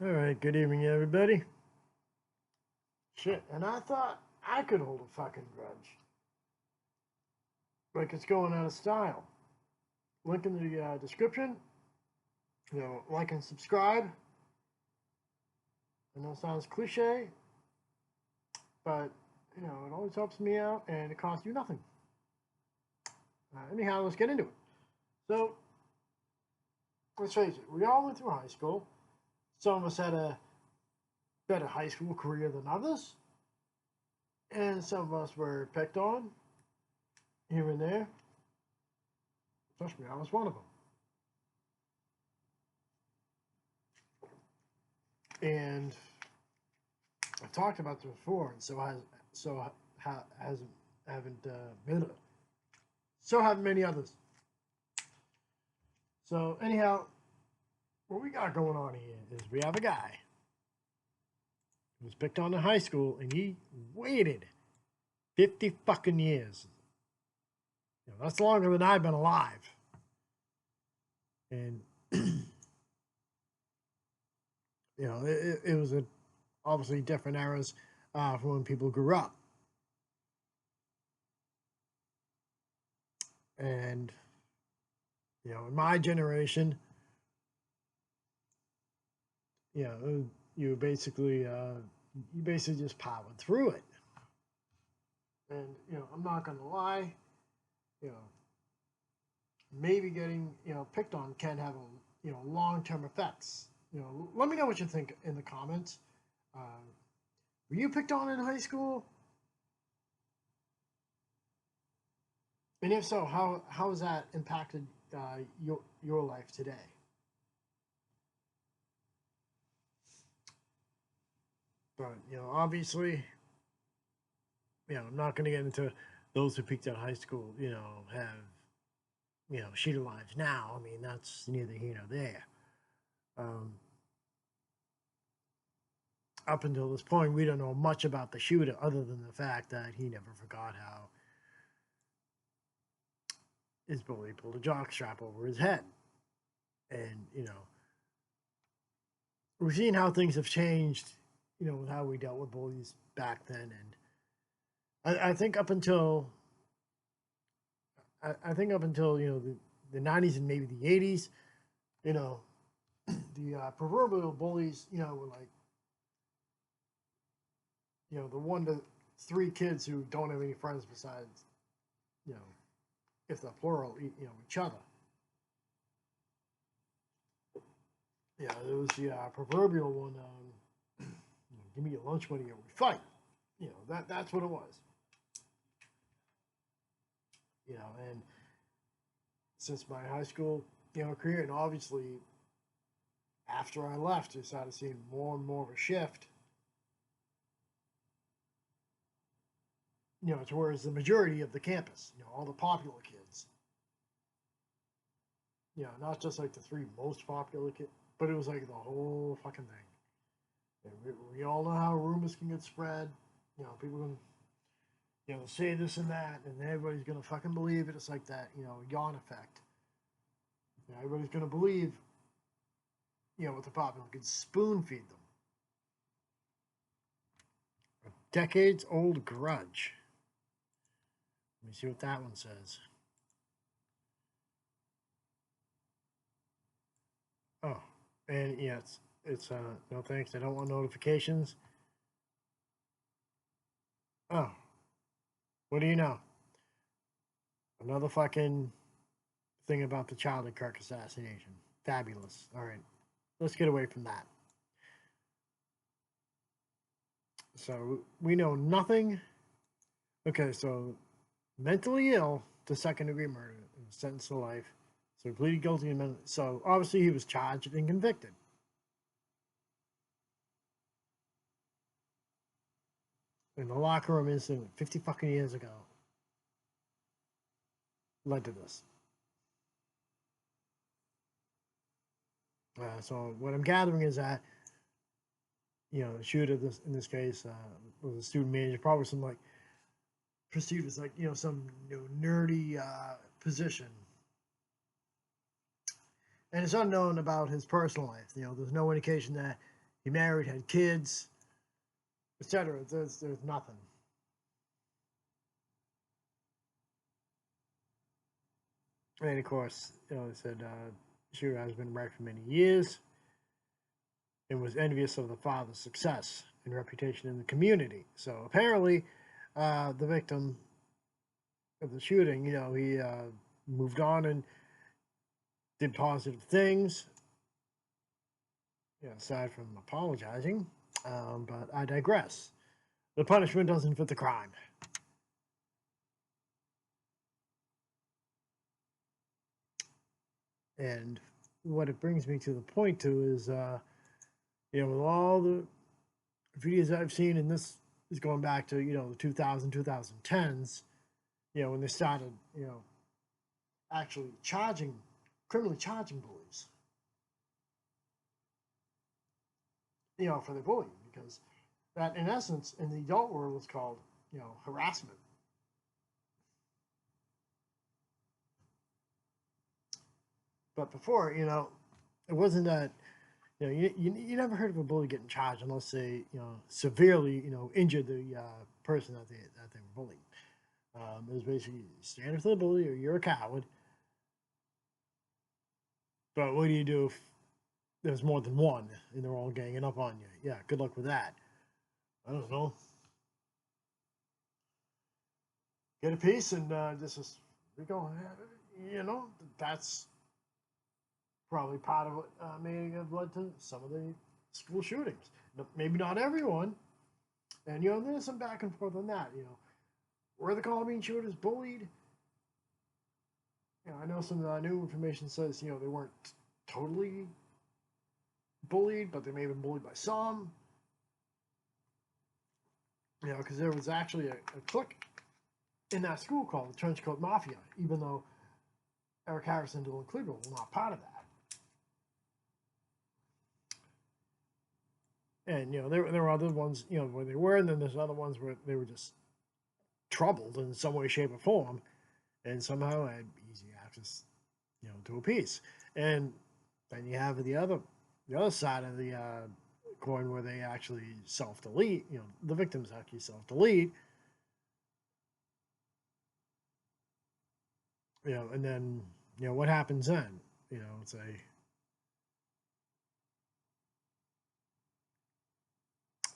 All right, good evening, everybody. Shit, and I thought I could hold a fucking grudge. Like it's going out of style. Link in the description. Like and subscribe. I know it sounds cliche, but it always helps me out, and it costs you nothing. Anyhow, let's get into it. So, let's face it, we all went through high school. Some of us had a better high school career than others, and some of us were picked on here and there. Trust me, I was one of them. And I've talked about this before, and haven't many others. So anyhow, what we got going on here is we have a guy who was picked on in high school, and he waited 50 fucking years. That's longer than I've been alive. And it was obviously different eras from when people grew up. And in my generation, you basically just powered through it. And I'm not gonna lie, maybe getting picked on can have long-term effects. Let me know what you think in the comments. Were you picked on in high school? And if so, how has that impacted your life today? But obviously, I'm not going to get into those who peaked out high school. Have shitty lives now. I mean, that's neither here nor there. Up until this point, we don't know much about the shooter other than the fact that he never forgot how his bully pulled a jockstrap over his head. And, we've seen how things have changed, with how we dealt with bullies back then. And I think up until the 90s and maybe the 80s, the proverbial bullies, were like, the 1 to 3 kids who don't have any friends besides, if the plural, each other. Yeah, there was the proverbial one. Give me your lunch money or we fight. That's what it was. And since my high school, career, and obviously after I left, I started seeing more and more of a shift. Towards the majority of the campus, all the popular kids. Not just like the 3 most popular kids, but it was like the whole fucking thing. And we all know how rumors can get spread. People can, say this and that, and everybody's gonna fucking believe it. It's like that, yawn effect. Everybody's gonna believe, what the popular kids spoon feed them. A decades old grudge. Let me see what that one says. Oh, and yeah, it's no thanks. I don't want notifications. Oh, what do you know? Another fucking thing about the Charlie Kirk assassination. Fabulous. All right, let's get away from that. So we know nothing. Okay, so mentally ill to second-degree murder, sentenced to life. So he pleaded guilty and so obviously he was charged and convicted. In the locker room incident 50 fucking years ago led to this. So what I'm gathering is that the shooter in this case was a student manager, probably some like perceived as like some nerdy position. And it's unknown about his personal life. There's no indication that he married, had kids, etc. There's nothing. And of course, they said Shooter has been married for many years and was envious of the father's success and reputation in the community. So apparently, the victim of the shooting, he moved on and did positive things, aside from apologizing. But I digress. The punishment doesn't fit the crime. And what it brings me to the point to is, with all the videos I've seen, and this is going back to, the 2010s, when they started, actually criminally charging bullies, for their bullying, because that, in essence, in the adult world was called, harassment. But before, it wasn't that, you never heard of a bully getting charged unless they, severely, injured the person that they were bullying. It was basically stand up to the bully or you're a coward. But what do you do if there's more than one and they're all ganging up on you? Yeah, good luck with that. I don't know. Get a piece and just we go. That's probably part of what may have led to some of the school shootings. Maybe not everyone. And, there's some back and forth on that. Were the Columbine shooters bullied? I know some new information says, they weren't totally bullied, but they may have been bullied by some. Because there was actually a clique in that school called the Trenchcoat Mafia, even though Eric Harris and Dylan Klebold were not part of that. And, there were other ones, where they were, and then there's other ones where they were just troubled in some way, shape, or form, and somehow had easy access, to a piece. And then you have the other side of the coin where they actually self-delete, the victims actually self-delete, and then, what happens then? It's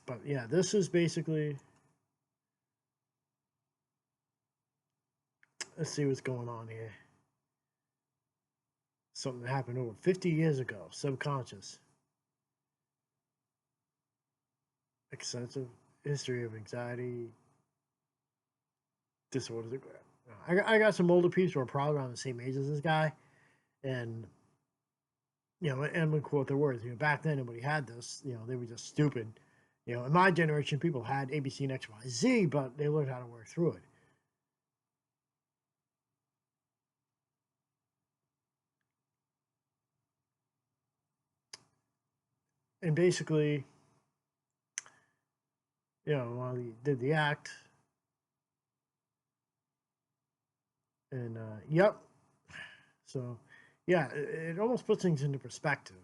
but yeah, this is basically, let's see what's going on here. Something that happened over 50 years ago, subconscious. Extensive history of anxiety disorders. I got some older people who are probably around the same age as this guy, and and we quote their words. Back then nobody had this. They were just stupid. In my generation, people had ABC and X, Y, Z, but they learned how to work through it. And basically, while he did the act, and yep. So, yeah, it almost puts things into perspective.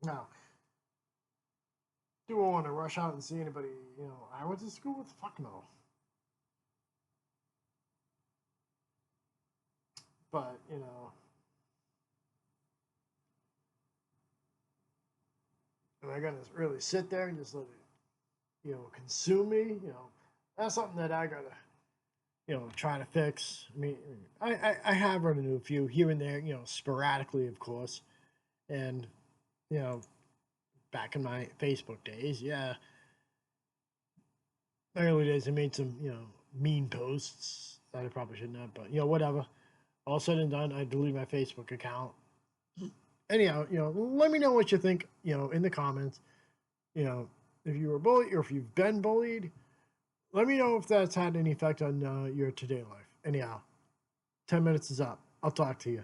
Now, do I want to rush out and see anybody, I went to school with? Fuck no. But, am I going to really sit there and just let it, consume me? That's something that I got to, try to fix. I mean, I have run into a few here and there, sporadically, of course. And, back in my Facebook days, yeah. Early days, I made some, mean posts that I probably shouldn't have, but, whatever. All said and done, I deleted my Facebook account. Anyhow, let me know what you think, in the comments. If you were bullied or if you've been bullied, let me know if that's had any effect on your today life. Anyhow, 10 minutes is up. I'll talk to you.